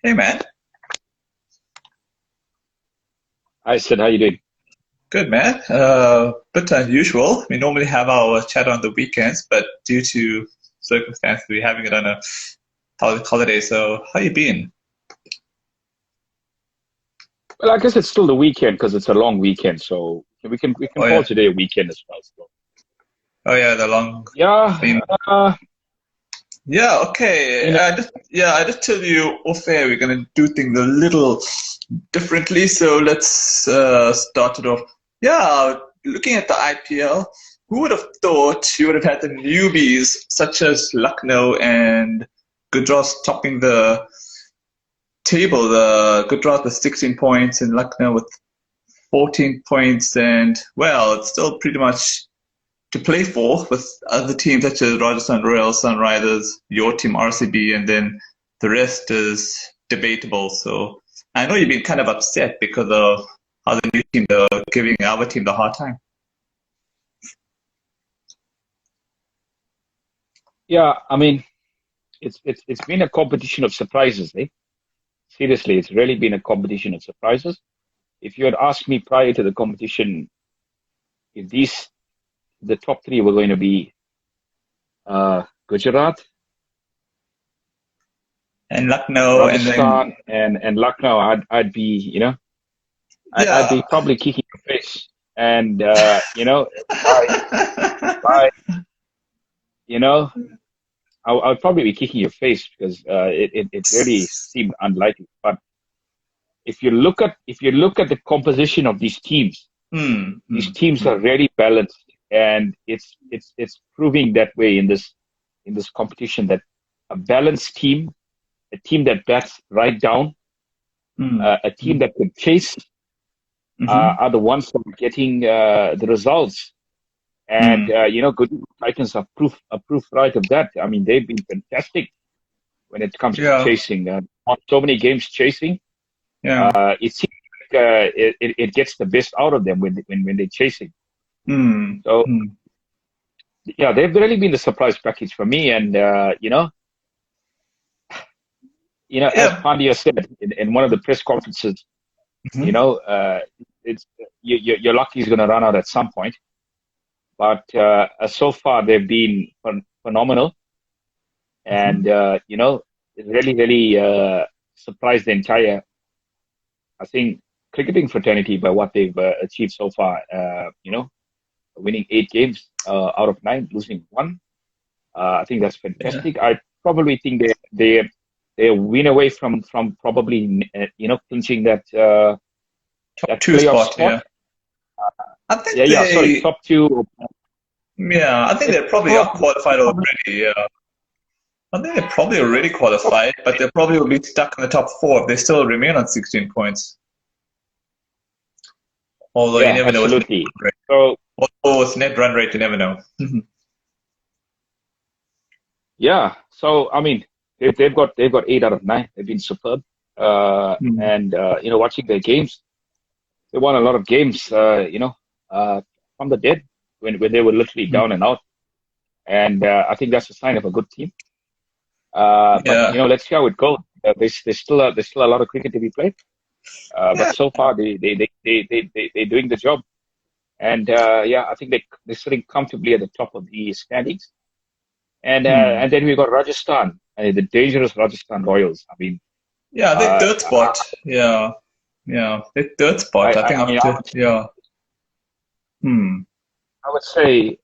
Hey man, Hi, Sid. How you doing? good man. Bit unusual. We normally have our chat on the weekends, but due to circumstances, we're having it on a holiday. So, how you been? Well, I guess it's still the weekend because it's a long weekend, so we can Oh call yeah, today a weekend as well. So, oh yeah, the long. yeah, Been, uh, yeah, okay. you know, I just tell you off air. We're gonna do things a little differently. So let's start it off. Yeah, looking at the IPL, who would have thought you would have had the newbies such as Lucknow and Gujarat topping the table? The Gujarat with 16 points and Lucknow with 14 points, and well, it's still pretty much to play for with other teams such as Rajasthan Royals, Sunrisers, your team RCB, and then the rest is debatable. So I know you've been kind of upset because of how the new team are giving our team the hard time. yeah. I mean, it's been a competition of surprises, eh? Seriously, it's really been a competition of surprises. If you had asked me prior to the competition if the top three were going to be Gujarat, And Lucknow, and then Rajasthan, and Lucknow, I'd be, I'd yeah. be probably kicking your face. And by by you know. I would probably be kicking your face because it really seemed unlikely. But if you look at the composition of Hmm, these hmm, teams hmm, are really balanced, and it's proving that way in this competition that a balanced team, a team that bats right down, hmm, a hmm, team that can chase, hmm, are the ones that are getting the results. And hmm. good Titans are proof right of that. I mean, they've been fantastic when it comes to Yeah, chasing. On so many games chasing, yeah. it seems like it gets the best out of them when they're chasing. Hmm, So hmm. yeah, they've really been the surprise package for me. And as Yeah. Pandya said in one of the press conferences, you Hmm. know, it's you're lucky he's going to run out at some point. But so far they've been phenomenal, and Hmm. it really surprised the entire, I think, cricketing fraternity by what they've achieved so far. Winning 8 games out of 9, losing one. I think that's Yeah. fantastic. I probably think they win away from probably clinching Top that two playoff spot. spot. Yeah. I Yeah, think yeah. Sorry, they. top two. Yeah, I think It's they probably are qualified probably already. Yeah. I think they're probably already qualified, but they probably will be stuck in the top four if they still remain on 16 points. Although you yeah, never know with net absolutely. run rate. So Although with net run rate, you never know. yeah, so I mean, they've got 8 out of 9. They've been superb. Hmm. And watching their games, they won a lot of games. Uh, from the dead when they were literally Hmm. down and out. And I think that's a sign of a good team. But Yeah. let's see how it goes. There's still a lot of cricket to be played. But Yeah. so far they're doing the job. And yeah, I think they're sitting comfortably at the top of the standings. And Hmm. then we've got Rajasthan, the dangerous Rajasthan Royals. I mean, Yeah, they uh, third I, spot. Yeah. Yeah. They third I, spot. I I think I mean, I after. would, Yeah. Hmm. I would say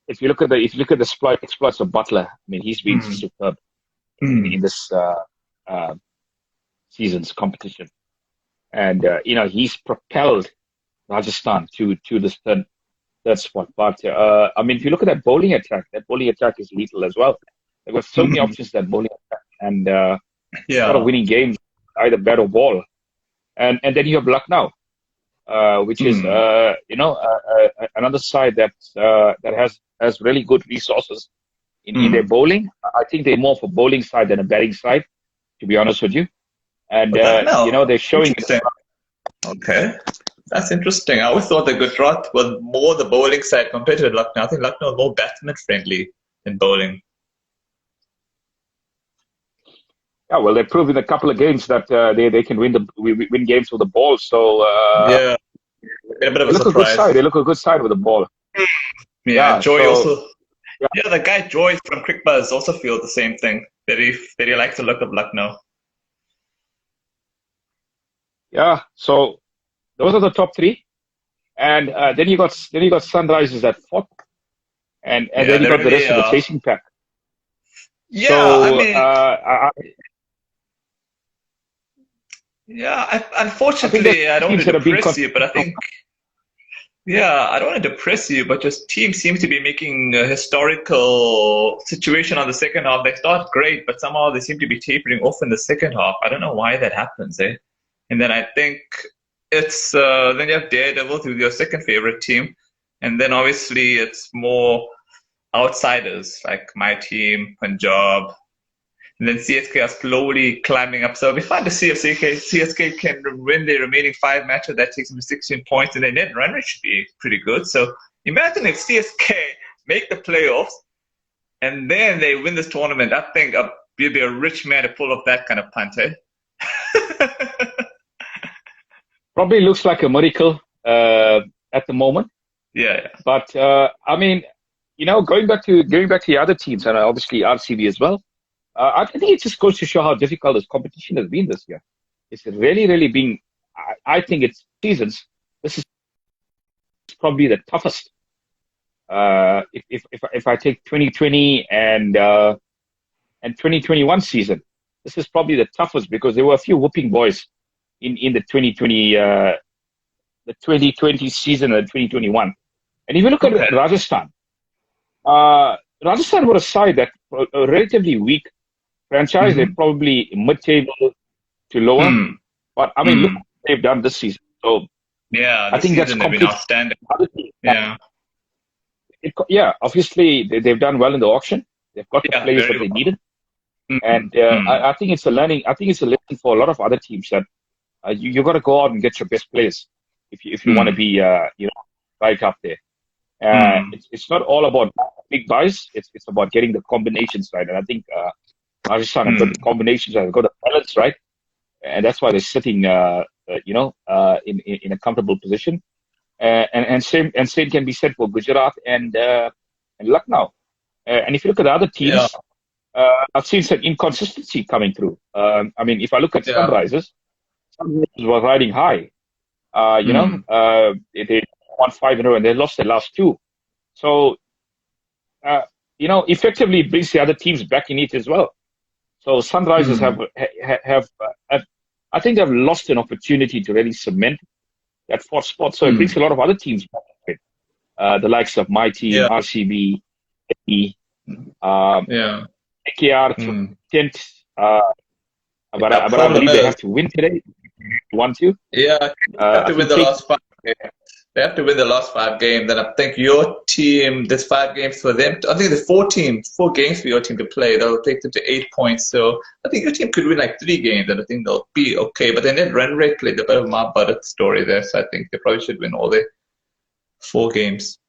if you look at the exploits of Butler, I mean, he's been Hmm. superb in Hmm. this uh, season's competition, and he's propelled Rajasthan to this third spot. But I mean, if you look at that bowling attack is lethal as well. They've got so many Hmm. options that bowling attack, and sort of Yeah. winning games either bat or ball. And then you have Lucknow, which is Hmm. another side that has really good resources in their Hmm. bowling. I think they're more for bowling side than a batting side, to be honest with you. And But Lucknow. they're showing it as Interesting. Okay. That's interesting. I always thought the Gujarat was more the bowling side compared to Lucknow. I think Lucknow is more batsman friendly than bowling. Yeah, well, they've proven in a couple of games that they can win games with the ball. So Yeah, a bit of they a look a good side. surprise. They look a good side with the ball. Yeah, Yeah. Joy So also. yeah, Yeah, the guy Joy from Quick Buzz also feels the same thing. Very likes the look of Lucknow. yeah. So those are the top three, and then you got Sunrisers at fourth, and Yeah, then you they got the really rest of the are. chasing pack. Yeah, I So mean, yeah. I think there's Unfortunately, I don't want teams to that have been depress you, but I consistent. think yeah, I don't want to depress you, but just team seems to be making a historical situation on the second half. They start great, but somehow they seem to be tapering off in the second half. I don't know why that happens, eh? And then I think it's then you have Daredevil, who's your second favorite team, and then obviously it's more outsiders like my team, Punjab, and then CSK are slowly climbing up. So it'll be fun to see if CSK can win their remaining 5 matches. That takes them to 16 points, and their net run rate should be pretty good. So imagine if CSK make the playoffs and then they win this tournament. I think you'd be a rich man to pull off that kind of punt, eh? Probably looks like a miracle at the moment. Yeah, But I mean, going back to the other teams, and obviously RCB as well. I think it just goes to show how difficult this competition has been this year. It's really, really been. I think it's seasons. This is probably the toughest. If I take 2020 and 2021 season, this is probably the toughest because there were a few whooping boys in the 2020 season and 2021. And if you look at okay. Rajasthan, Rajasthan were a side that a relatively weak franchise. They're Mm-hmm. probably mid-table to lower. Mm. But I mean, look Mm. what they've done this season. So Yeah, I this think that's season they've been completely outstanding. other teams. Yeah, Yeah, obviously they've done well in the auction. They've got the yeah, players that very they well. needed, Mm. and Mm. I think it's a learning. I think it's a lesson for a lot of other teams that you got to go out and get your best players if you want to Mm. be right up there. Mm. It's not all about big buys. It's about getting the combinations right, and I think Rajasthan have got the Mm. combinations, have got the balance right, and that's why they're sitting, in a comfortable position. And same can be said for Gujarat and Lucknow. And if you look at the other Yeah, teams, I've seen some inconsistency coming through. I mean, if I look at yeah. Sunrisers were riding high. Mm. They won 5 in a row and they lost their last two. So, uh, effectively it brings the other teams back in it as well. So Sunrisers Mm. I think they've lost an opportunity to really cement that fourth spot. So it brings Mm. a lot of other teams back. The likes of my team, Yeah, RCB, um, yeah. KKR to an Mm. extent, Yeah, but I problem believe they is, have to win today. Want to? yeah, they have I to win think the K. last 5 games. They have to win the last 5 games. And I think your team, there's 5 games for them. I think there's 4 games for your team to play. That'll take them to 8 points. So I think your team could win like 3 games, and I think they'll be okay. But then that run rate played a bit of my butter story there. So I think they probably should win all their 4 games.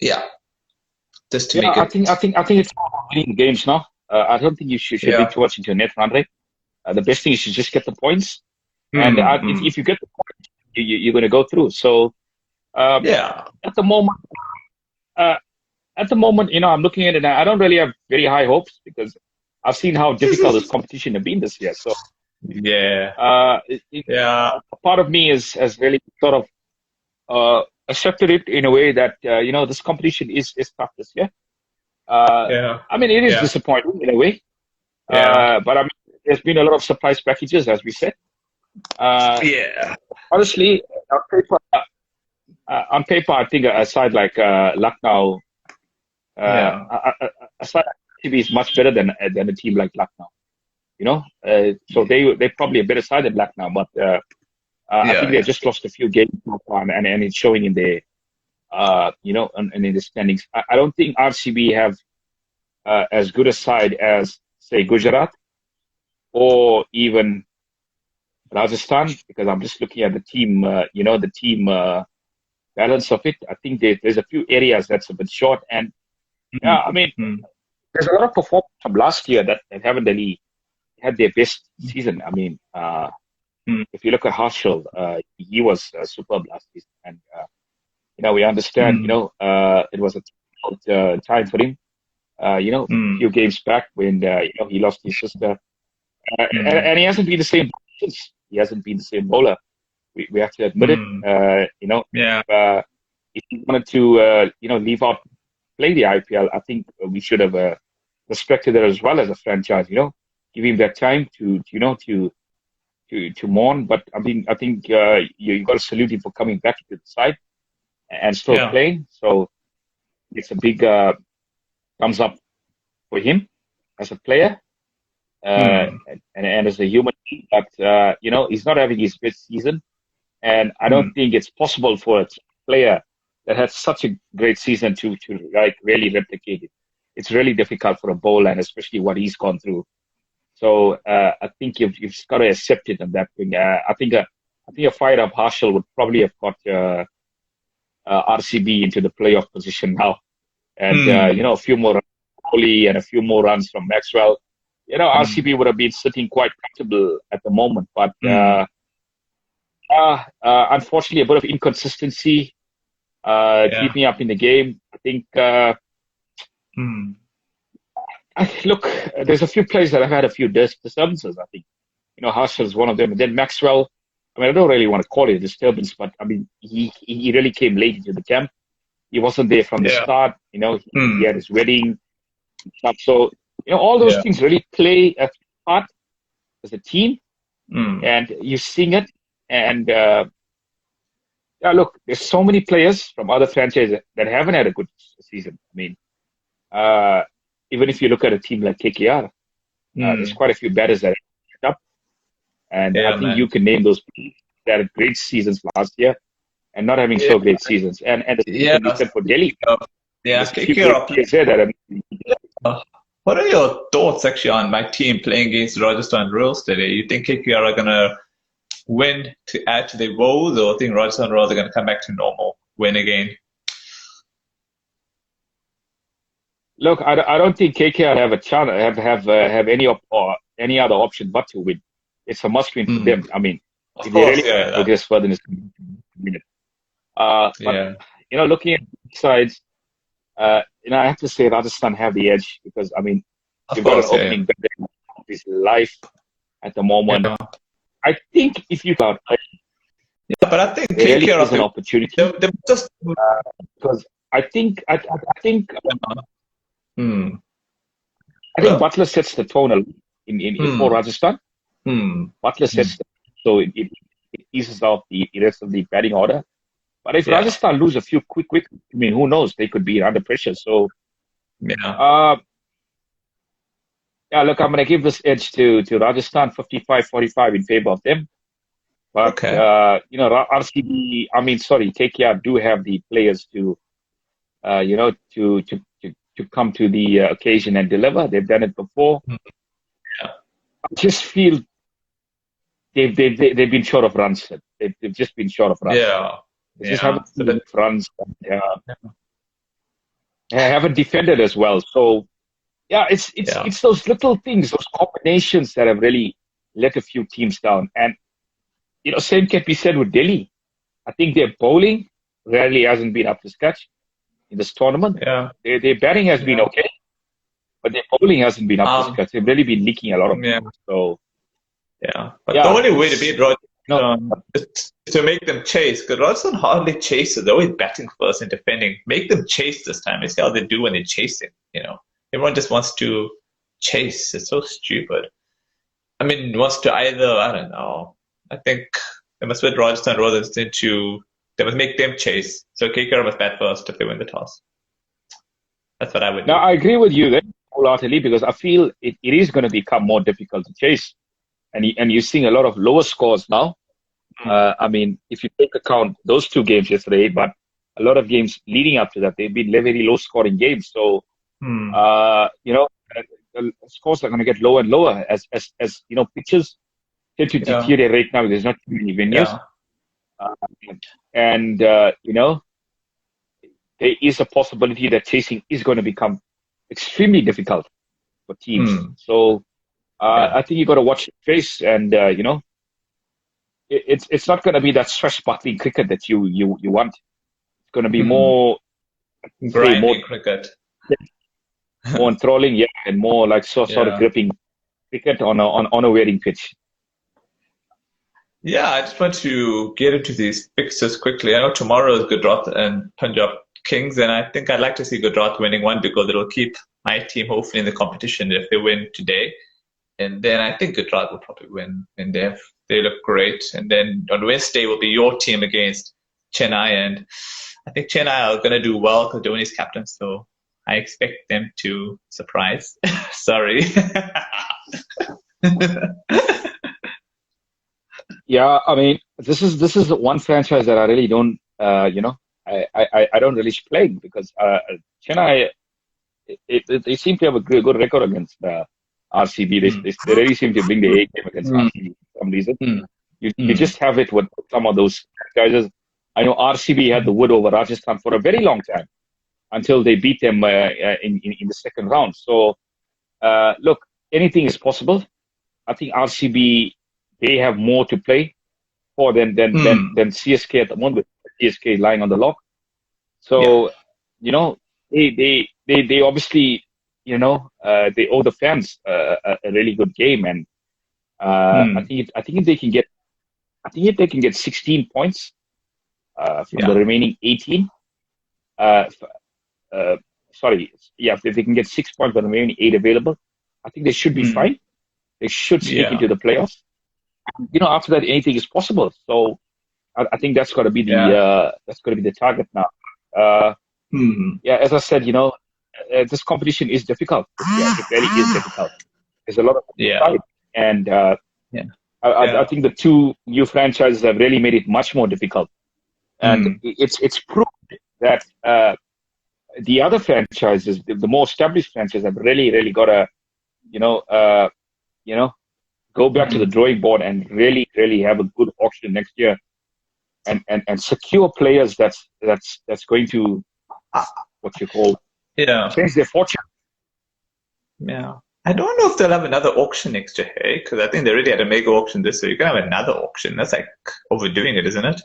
Yeah, just to Yeah, make I it. think I think I think it's all about winning games now. I don't think you should read Yeah. too much into a net run rate. The best thing is to just get the points, and Mm, if mm. you get the points, you're going to go through. So um, Yeah. at the moment, uh, I'm looking at it, and I don't really have very high hopes because I've seen how difficult this competition has been this year. So Yeah. uh, it, it, Yeah. a part of me has really sort of accepted it in a way that this competition is tough this year. Uh, Yeah. I mean, it is Yeah. disappointing in a way, Yeah. but I mean, there's been a lot of surprise packages, as we said. Uh, Yeah. Honestly, on paper, I think a side like Lucknow, Yeah. a side like RCB is much better than a team like Lucknow. So they're probably a better side than Lucknow, but I Yeah. think they Yeah. just lost a few games so far, and it's showing in their and in the standings. I don't think RCB have as good a side as say Gujarat or even Rajasthan, because I'm just looking at the team, the team balance of it. I think there's a few areas that's a bit short. And yeah, I mean, Mm. there's a lot of performance from last year that haven't really had their best season. I mean, if you look at Harshal, he was superb last season, and we understand. It was a difficult time for him. A few games back when he lost his sister, and he hasn't been the same since. He hasn't been the same bowler. We have to admit it. If he wanted to, leave out, play the IPL, I think we should have respected it as well as a franchise. Give him that time to mourn. But I mean, I think you got to salute him for coming back to the side and still playing. So it's a big thumbs up for him as a player and as a human being. But he's not having his best season, and I don't think it's possible for a player that had such a great season to like really replicate it. It's really difficult for a bowler, and especially what he's gone through. So I think you've got to accept it on that thing. I think a fired up Harshal would probably have got RCB into the playoff position now, and a few more runs from Kohli and a few more runs from Maxwell. RCB would have been sitting quite comfortable at the moment, but unfortunately, a bit of inconsistency. Keeping up in the game. I think, look, there's a few players that have had a few disturbances, I think. Harshal is one of them. And then Maxwell, I mean, I don't really want to call it a disturbance, but I mean, he really came late into the camp. He wasn't there from the start. He had his wedding stuff. So, all those things really play a part as a team. And you sing it. And, look, there's so many players from other franchises that haven't had a good season. I mean, even if you look at a team like KKR, there's quite a few batters that have picked up. And I think you can name those people that had great seasons last year and not having so great seasons. And the same for Delhi. KKR. What are your thoughts actually on my team playing against Rajasthan Royals today? You think KKR are going to win to add to their woes, or think Rajasthan Royals are going to come back to normal, win again? Look, I don't think KKR have a chance, have any other option but to win. It's a must win for them. I mean, if they really progress further in this minute. But looking at sides, I have to say Rajasthan have the edge because I mean, you've got an opening of his life at the moment. I think if you got, but I think KKR is an opportunity. Just because I think Butler sets the tone for Rajasthan. Butler sets so it eases out the rest of the batting order. But if Rajasthan lose a few quick, I mean, who knows? They could be under pressure. So look, I'm going to give this edge to Rajasthan, 55-45 in favor of them. But, KKR do have the players to come to the occasion and deliver. They've done it before. I just feel they've been short of runs. They've just been short of runs. They just haven't enough runs. They haven't defended as well. So, it's those little things, those combinations that have really let a few teams down. And, same can be said with Delhi. I think their bowling rarely hasn't been up to scratch in this tournament. Their batting has been okay, but their bowling hasn't been up to scratch. They've really been leaking a lot of balls. So, but the only way to beat Rajasthan is to make them chase, because Rajasthan hardly chases. They're always batting first and defending. Make them chase this time. You see how they do when they're chasing, Everyone just wants to chase. It's so stupid. I mean, wants to either, I don't know. I think they must put Rajasthan Royals they must make them chase. So KKR must bat first if they win the toss. That's what I would do. Now, I agree with you there wholeheartedly because I feel it is going to become more difficult to chase. And you're seeing a lot of lower scores now. I mean, if you take account those two games yesterday, but a lot of games leading up to that, they've been very low scoring games. So, the scores are going to get lower and lower as pitches tend to deteriorate now. There's not too many venues. There is a possibility that chasing is going to become extremely difficult for teams. So, I think you got to watch your face, and it's not going to be that swashbuckling cricket that you want. It's going to be more, say, Grinding cricket. more enthralling, yeah, and more like sort of Yeah. gripping cricket on a wearing pitch. Yeah, I just want to get into these fixtures quickly. I know tomorrow is Gujarat and Punjab Kings, and I think I'd like to see Gujarat winning one because it'll keep my team hopefully in the competition if they win today. And then I think Gujarat will probably win, and they look great. And then on Wednesday will be your team against Chennai, and I think Chennai are going to do well because Dhoni's captain, so I expect them to surprise. Sorry. Yeah, I mean, this is one franchise that I really don't, I don't really play because Chennai, they seem to have a good record against RCB. They really seem to bring the A game against RCB for some reason. You just have it with some of those franchises. I know RCB had the wood over Rajasthan for a very long time until they beat them in the second round. So, look, anything is possible. I think RCB, they have more to play for than CSK at the moment. CSK lying on the lock. So, they obviously, they owe the fans a really good game, and I think if they can get 16 points from the remaining 18. If they can get 6 points from the remaining 8 available, I think they should be fine. They should sneak into the playoffs. After that, anything is possible. So I think that's got to be the target now. As I said, this competition is difficult. It really is difficult. There's a lot of fight, and I think the two new franchises have really made it much more difficult. And it's proved that the other franchises, the more established franchises, have really got to, go back to the drawing board and really have a good auction next year, and secure players that's going to change their fortune. Yeah. I don't know if they'll have another auction next year, hey? Because I think they already had a mega auction this year. You're going to have another auction. That's like overdoing it, isn't it?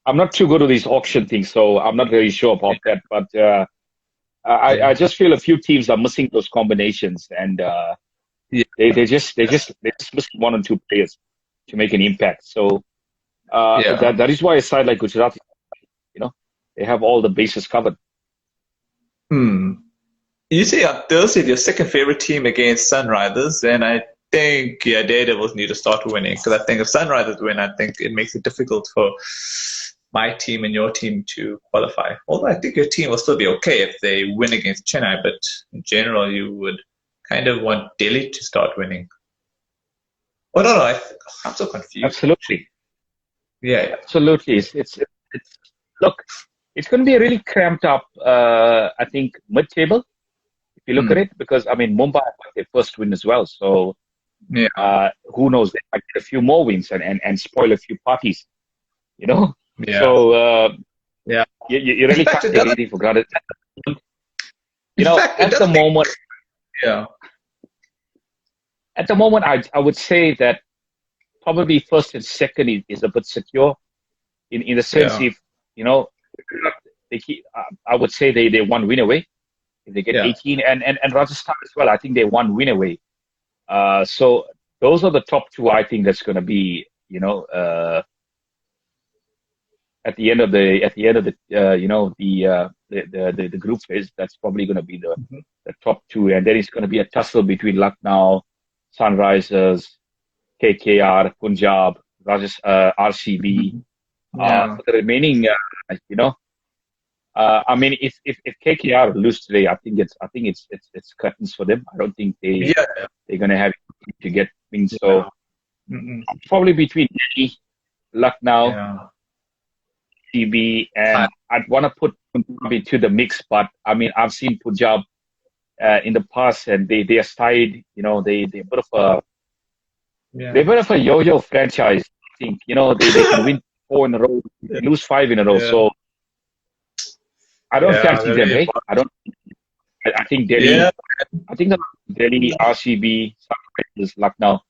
I'm not too good at these auction things, so I'm not really sure about that. But I just feel a few teams are missing those combinations, and they just miss one or two players to make an impact. So that is why a side like Gujarat, they have all the bases covered. You say on Thursday your second favorite team against Sunrisers, and I think Daredevils need to start winning, because I think if Sunrisers win, I think it makes it difficult for my team and your team to qualify. Although I think your team will still be okay if they win against Chennai, but in general you would kind of want Delhi to start winning. Oh no, I'm so confused. Absolutely. Yeah. Absolutely. It's look, it's going to be a really cramped up, I think, mid-table, if you look at it, because, I mean, Mumbai got their first win as well. So, who knows? They might get a few more wins and spoil a few parties, Yeah. So, you really can't take anything for granted. At the moment, at the moment, I would say that probably first and second is a bit secure in the sense if, they keep, I would say they one win away if they get 18, and Rajasthan as well. I think they one win away. So those are the top two. I think that's going to be at the end of the group phase. That's probably going to be the top two, and then it's going to be a tussle between Lucknow, Sunrisers, KKR, Punjab, RCB. For the remaining, I mean, if KKR lose today, I think it's curtains for them. I don't think they're going to have to get things. So probably between Delhi, Lucknow, CB, and I'd want to put Punjab into the mix. But I mean, I've seen Punjab in the past, and they are tied. They're a bit of a yo-yo franchise. I think they can win 4 in a row, lose 5 in a row. So I don't fancy them, right? I don't. I think Yeah. Delhi. I think that Delhi, RCB, Sunrisers, Lucknow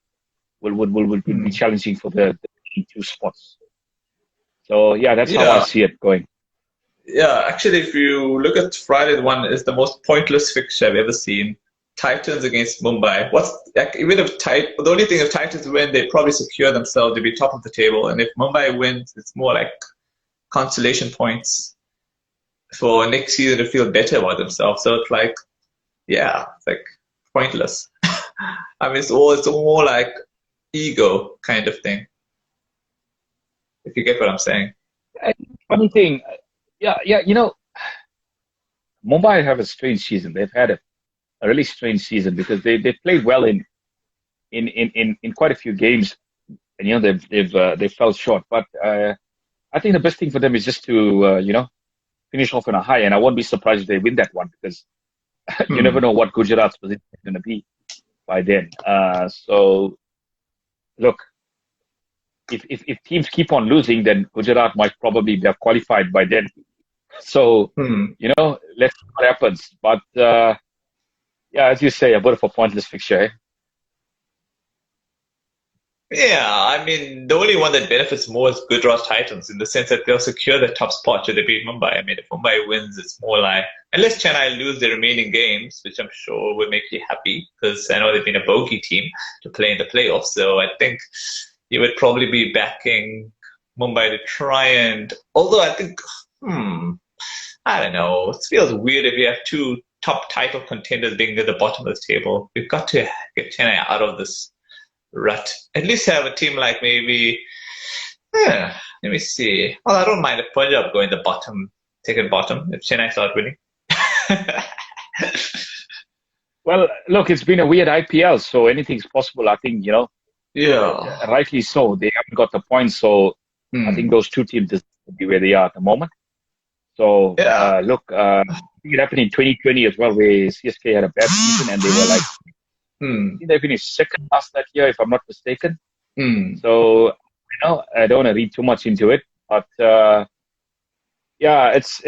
will be Hmm. challenging for the two spots. So yeah, that's how I Yeah. see it going. Yeah. Actually, if you look at Friday, the one is the most pointless fixture I've ever seen. Titans against Mumbai. What's like, even if the only thing if Titans win, they probably secure themselves to be top of the table, and if Mumbai wins, it's more like consolation points for next season to feel better about themselves. So it's like, yeah, it's like pointless. I mean, it's more like ego kind of thing, if you get what I'm saying. And funny thing, yeah, Mumbai have a strange season. They've had a really strange season because they played well in quite a few games, and they fell short. But I think the best thing for them is just to finish off on a high, and I won't be surprised if they win that one because you never Hmm. know what Gujarat's position is going to be by then. So look, if teams keep on losing, then Gujarat might probably be qualified by then. So Hmm. let's see what happens. But yeah, as you say, a bit of a pointless fixture. Eh? Yeah, I mean, the only one that benefits more is Gujarat Titans in the sense that they'll secure the top spot should they beat Mumbai. I mean, if Mumbai wins, it's more like, unless Chennai lose their remaining games, which I'm sure would make you happy because I know they've been a bogey team to play in the playoffs. So I think you would probably be backing Mumbai to try and, although I think, hmm, I don't know, it feels weird if you have two top title contenders being at the bottom of the table. We've got to get Chennai out of this rut. At least have a team like maybe, let me see. Well, I don't mind if Punjab go in the bottom, take it bottom if Chennai start winning. Well, look, it's been a weird IPL, so anything's possible. I think Yeah. rightly so. They haven't got the points, so I think Hmm. those two teams just be where they are at the moment. So Yeah. look, I think it happened in 2020 as well, where CSK had a bad season and they were like, I Hmm. think they finished second last that year, if I'm not mistaken. Hmm. So I don't want to read too much into it, but yeah, it's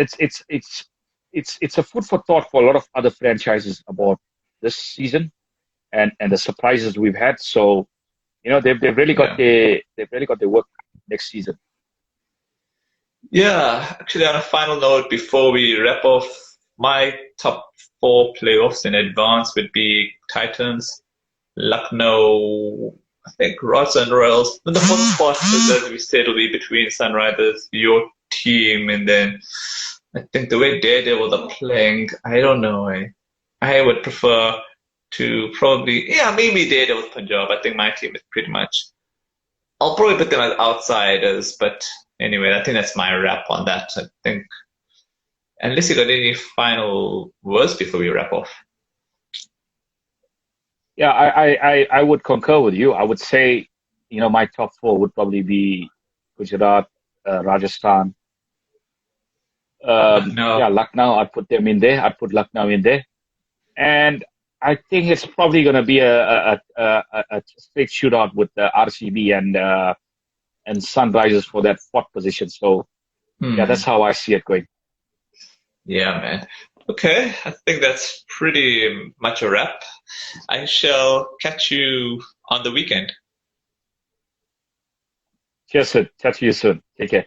a food for thought for a lot of other franchises about this season and the surprises we've had. So they've really got Yeah. their work next season. Yeah. Actually, on a final note, before we wrap off, my top four playoffs in advance would be Titans, Lucknow, I think Rods and Royals. Then the fourth spot, as we said, will be between Sunrisers, your team, and then I think the way Daredevils are playing, I don't know. I would prefer to probably, yeah, maybe Daredevils Punjab. I think my team is pretty much. I'll probably put them as outsiders, but anyway, I think that's my wrap on that. I think, unless you got any final words before we wrap off. Yeah, I would concur with you. I would say, my top four would probably be Gujarat, Rajasthan. No. Yeah, Lucknow. I'd put them in there. I'd put Lucknow in there, and I think it's probably going to be a straight shootout with RCB and Sunrisers for that fourth position. So yeah, that's Hmm. how I see it going. Yeah, man. Okay, I think that's pretty much a wrap. I shall catch you on the weekend. Cheers, sir. Chat to you soon. Take care.